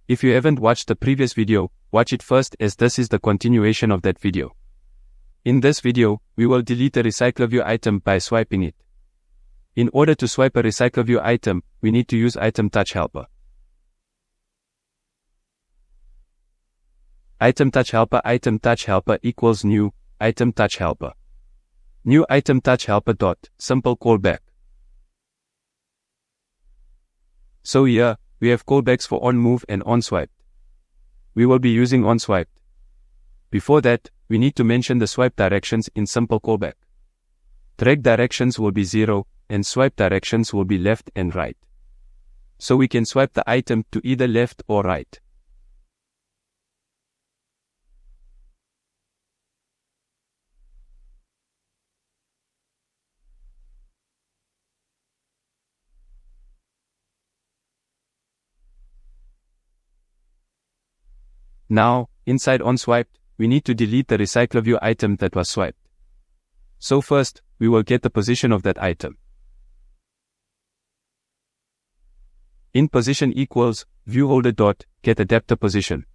If you haven't watched the previous video, watch it first as this is the continuation of that video. In this video, we will delete a RecyclerView item by swiping it. In order to swipe a RecyclerView item, we need to use Item Touch Helper. Item Touch Helper equals new Item Touch Helper. New Item Touch Helper dot simple callback. So here, we have callbacks for onMove and onSwipe. We will be using onSwipe. Before that, we need to mention the swipe directions in simple callback. Drag directions will be 0, and swipe directions will be left and right. So we can swipe the item to either left or right. Now, inside onSwiped, we need to delete the RecyclerView item that was swiped. So first, we will get the position of that item. In position equals viewHolder dot get adapter position.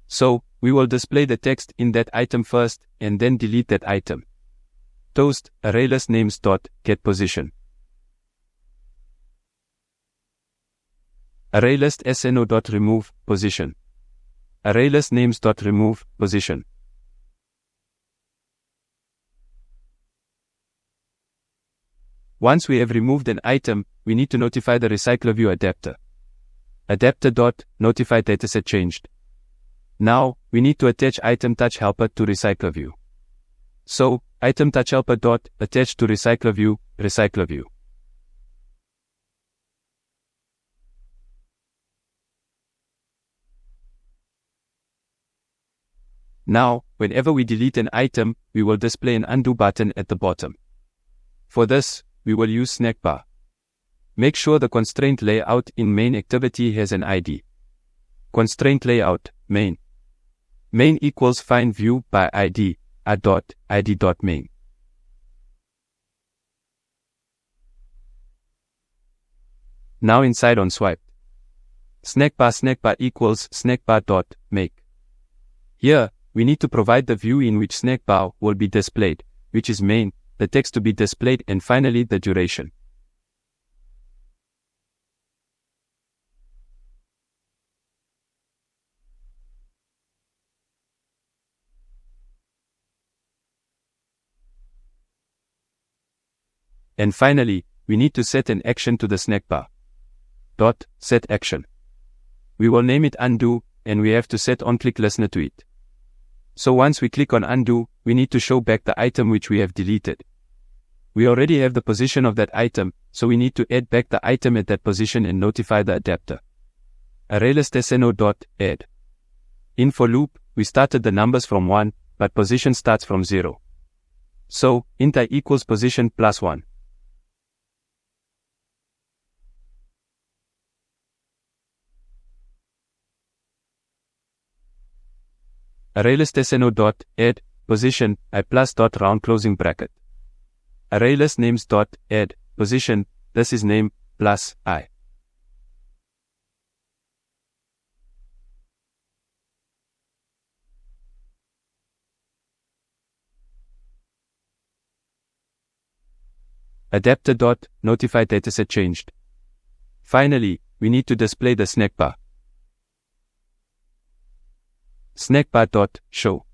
So, we will display the text in that item first and then delete that item. Toast ArrayList names dot get position. ArrayList SNO dot remove position. ArrayList names dot remove position. Once we have removed an item, we need to notify the RecyclerView adapter. Adapter dot notify dataset changed. Now, we need to attach Item Touch Helper to RecyclerView. So, Item Touch Helper dot attach to RecyclerView. Now, whenever we delete an item, we will display an undo button at the bottom. For this, we will use snackbar. Make sure the constraint layout in main activity has an ID. Constraint layout, main. Main equals find view by ID, id.main. Now inside onSwipe. Snackbar equals snackbar.make. Here, we need to provide the view in which snackbar will be displayed, which is main, the text to be displayed, and finally the duration. And finally, we need to set an action to the snackbar. Dot set action. We will name it undo, and we have to set onClick listener to it. So once we click on undo, we need to show back the item which we have deleted. We already have the position of that item, so we need to add back the item at that position and notify the adapter. ArrayList SNO dot add. In for loop, we started the numbers from 1, but position starts from 0. So, int I equals position plus 1. ArrayList SNO dot add position I plus dot round closing bracket. ArrayList names dot add position, this is name plus I. Adapter dot notify dataset changed. Finally, we need to display the snackbar. Snackbar dot show.